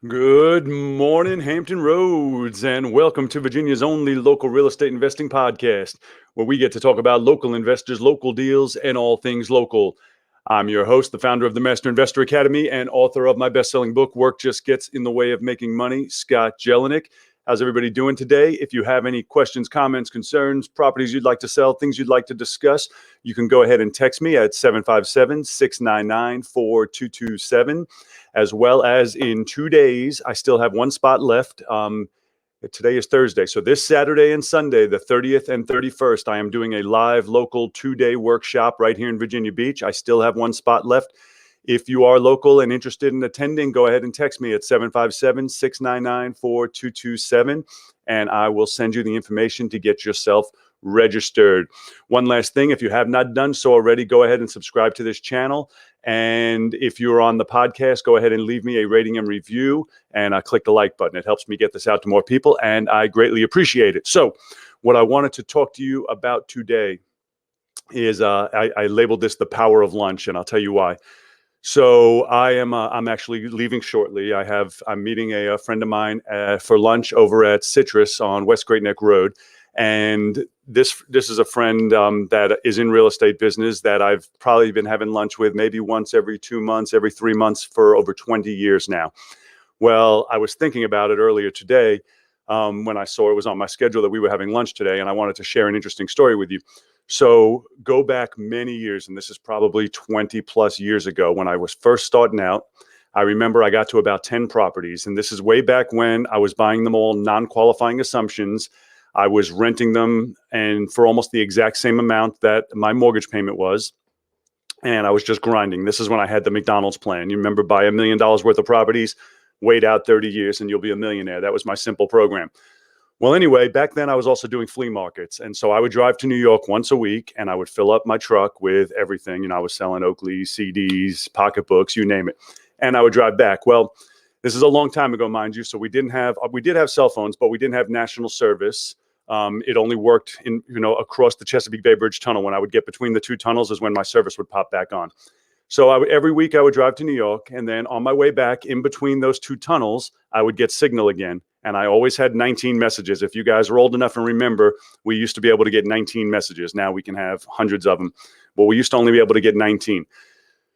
Good morning, Hampton Roads, and welcome to Virginia's only local real estate investing podcast, where we get to talk about local investors, local deals, and all things local. I'm your host, the founder of the Master Investor Academy, and author of my best-selling book, Work Just Gets in the Way of Making Money, Scott Jelinek. How's everybody doing today? If you have any questions, comments, concerns, properties you'd like to sell, things you'd like to discuss, you can go ahead and text me at 757-699-4227. As well as in 2 days, I still have one spot left. Today is Thursday. So this Saturday and Sunday, the 30th and 31st, I am doing a live local 2-day workshop right here in Virginia Beach. I still have one spot left. If you are local and interested in attending, go ahead and text me at 757-699-4227, and I will send you the information to get yourself registered. One last thing, if you have not done so already, go ahead and subscribe to this channel. And if you're on the podcast, go ahead and leave me a rating and review, and click the like button. It helps me get this out to more people, and I greatly appreciate it. So what I wanted to talk to you about today is I labeled this the power of lunch, and I'll tell you why. So I'm actually leaving shortly. I'm meeting a friend of mine for lunch over at Citrus on West Great Neck Road. And this is a friend that is in real estate business that I've probably been having lunch with maybe once every 2 months, every 3 months for over 20 years now. Well, I was thinking about it earlier today when I saw it was on my schedule that we were having lunch today, and I wanted to share an interesting story with you. So go back many years, and this is probably 20 plus years ago when I was first starting out. I remember I got to about 10 properties, and this is way back when I was buying them all non-qualifying assumptions. I was renting them and for almost the exact same amount that my mortgage payment was. And I was just grinding. This is when I had the McDonald's plan. You remember, buy $1 million worth of properties, wait out 30 years and you'll be a millionaire. That was my simple program. Well, anyway, back then I was also doing flea markets. And so I would drive to New York once a week and I would fill up my truck with everything. You know, I was selling Oakley, CDs, pocketbooks, you name it. And I would drive back. Well, this is a long time ago, mind you. So we did have cell phones, but we didn't have national service. It only worked across the Chesapeake Bay Bridge Tunnel. When I would get between the two tunnels is when my service would pop back on. So every week I would drive to New York, and then on my way back in between those two tunnels, I would get signal again. And I always had 19 messages. If you guys are old enough and remember, we used to be able to get 19 messages. Now we can have hundreds of them, but we used to only be able to get 19.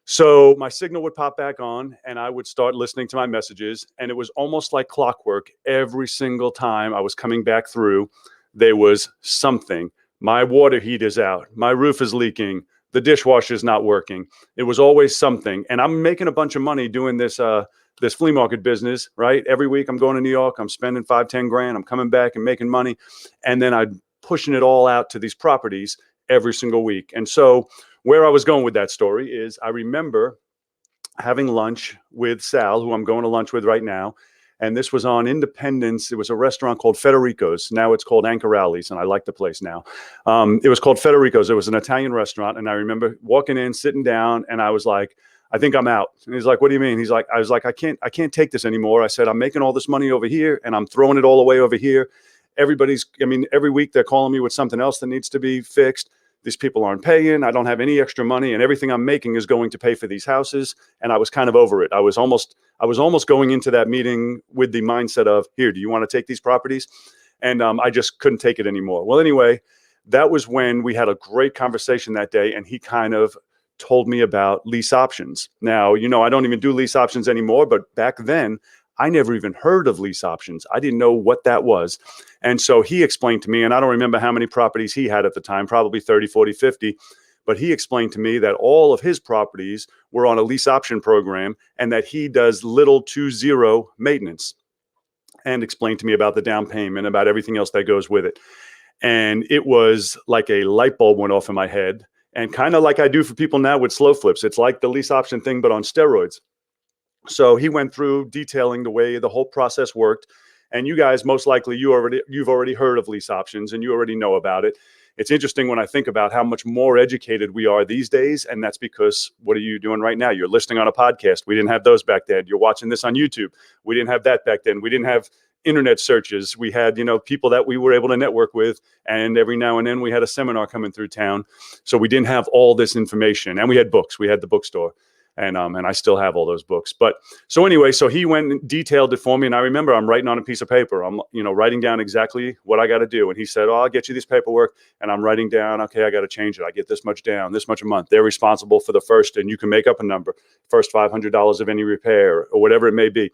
So my signal would pop back on and I would start listening to my messages. And it was almost like clockwork. Every single time I was coming back through, there was something. My water heater's out. My roof is leaking. The dishwasher's not working. It was always something. And I'm making a bunch of money doing this flea market business, right? Every week I'm going to New York. I'm spending 5-10 grand. I'm coming back and making money. And then I'm pushing it all out to these properties every single week. And so where I was going with that story is I remember having lunch with Sal, who I'm going to lunch with right now. And this was on Independence. It was a restaurant called Federico's. Now it's called Anchorali's, and I like the place now. It was called Federico's. It was an Italian restaurant. And I remember walking in, sitting down, and I was like, I think I'm out. And he's like, what do you mean? I was like, I can't take this anymore. I said, I'm making all this money over here, and I'm throwing it all away over here. Every week they're calling me with something else that needs to be fixed. These people aren't paying. I don't have any extra money, and everything I'm making is going to pay for these houses. And I was kind of over it. I was almost going into that meeting with the mindset of, here, do you want to take these properties? And I just couldn't take it anymore. Well, anyway, that was when we had a great conversation that day, and he kind of told me about lease options. Now, I don't even do lease options anymore, but back then, I never even heard of lease options. I didn't know what that was. And so he explained to me, and I don't remember how many properties he had at the time, probably 30, 40, 50. But he explained to me that all of his properties were on a lease option program and that he does little to zero maintenance, and explained to me about the down payment, about everything else that goes with it. And it was like a light bulb went off in my head, and kind of like I do for people now with slow flips. It's like the lease option thing, but on steroids. So he went through detailing the way the whole process worked. And you guys, most likely, you've already heard of lease options and you already know about it. It's interesting when I think about how much more educated we are these days. And that's because what are you doing right now? You're listening on a podcast. We didn't have those back then. You're watching this on YouTube. We didn't have that back then. We didn't have internet searches. We had, people that we were able to network with. And every now and then we had a seminar coming through town. So we didn't have all this information. And we had books. We had the bookstore. And I still have all those books. But so anyway, so he went and detailed it for me, and I remember I'm writing on a piece of paper. I'm writing down exactly what I got to do, and he said, "Oh, I'll get you this paperwork," and I'm writing down, "Okay, I got to change it. I get this much down, this much a month. They're responsible for the first, and you can make up a number, first $500 of any repair or whatever it may be."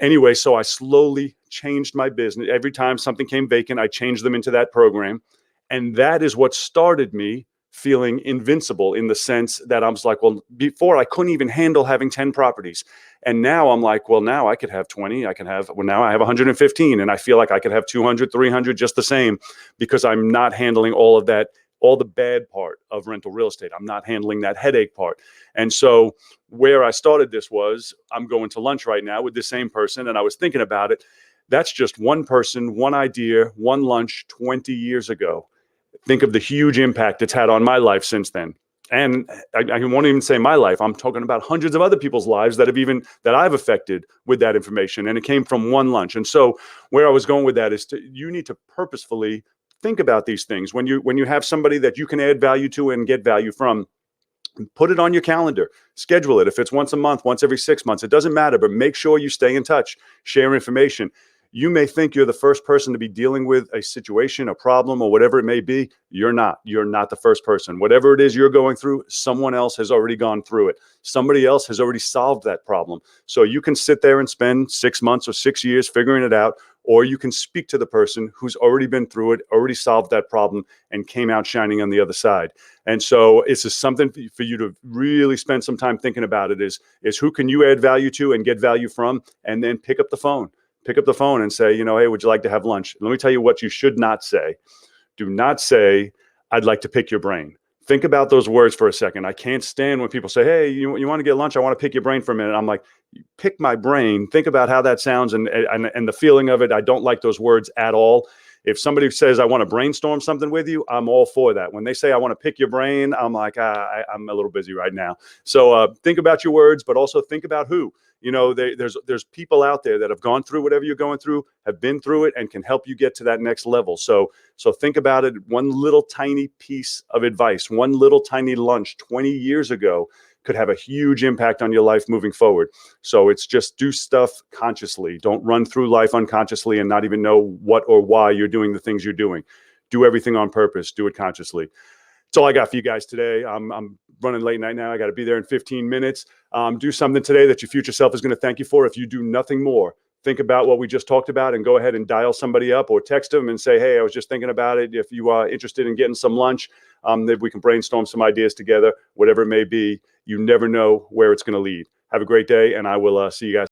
Anyway, so I slowly changed my business. Every time something came vacant, I changed them into that program. And that is what started me feeling invincible, in the sense that I was like, well, before I couldn't even handle having 10 properties. And now I'm like, well, now I could have 20. Now I have 115, and I feel like I could have 200, 300 just the same, because I'm not handling all of that, all the bad part of rental real estate. I'm not handling that headache part. And so where I started this was, I'm going to lunch right now with the same person, and I was thinking about it. That's just one person, one idea, one lunch 20 years ago. Think of the huge impact it's had on my life since then. And I won't even say my life. I'm talking about hundreds of other people's lives that I've affected with that information. And it came from one lunch. And so where I was going with that is, you need to purposefully think about these things. When you have somebody that you can add value to and get value from, put it on your calendar, schedule it. If it's once a month, once every 6 months, it doesn't matter, but make sure you stay in touch, share information. You may think you're the first person to be dealing with a situation, a problem, or whatever it may be. You're not. You're not the first person. Whatever it is you're going through, someone else has already gone through it. Somebody else has already solved that problem. So you can sit there and spend 6 months or 6 years figuring it out, or you can speak to the person who's already been through it, already solved that problem, and came out shining on the other side. And so it's just something for you to really spend some time thinking about. It is who can you add value to and get value from, and then pick up the phone. Pick up the phone and say, hey, would you like to have lunch? Let me tell you what you should not say. Do not say, I'd like to pick your brain. Think about those words for a second. I can't stand when people say, hey, you want to get lunch? I want to pick your brain for a minute. I'm like, pick my brain. Think about how that sounds and the feeling of it. I don't like those words at all. If somebody says, I want to brainstorm something with you, I'm all for that. When they say, I want to pick your brain, I'm like, I'm a little busy right now. So think about your words, but also think about who. There's people out there that have gone through whatever you're going through, have been through it, and can help you get to that next level. So think about it. One little tiny piece of advice, one little tiny lunch 20 years ago could have a huge impact on your life moving forward. So it's just do stuff consciously. Don't run through life unconsciously and not even know what or why you're doing the things you're doing. Do everything on purpose. Do it consciously. That's all I got for you guys today. I'm running late night now. I got to be there in 15 minutes. Do something today that your future self is going to thank you for. If you do nothing more, think about what we just talked about and go ahead and dial somebody up or text them and say, hey, I was just thinking about it. If you are interested in getting some lunch, that we can brainstorm some ideas together, whatever it may be. You never know where it's going to lead. Have a great day, and I will see you guys.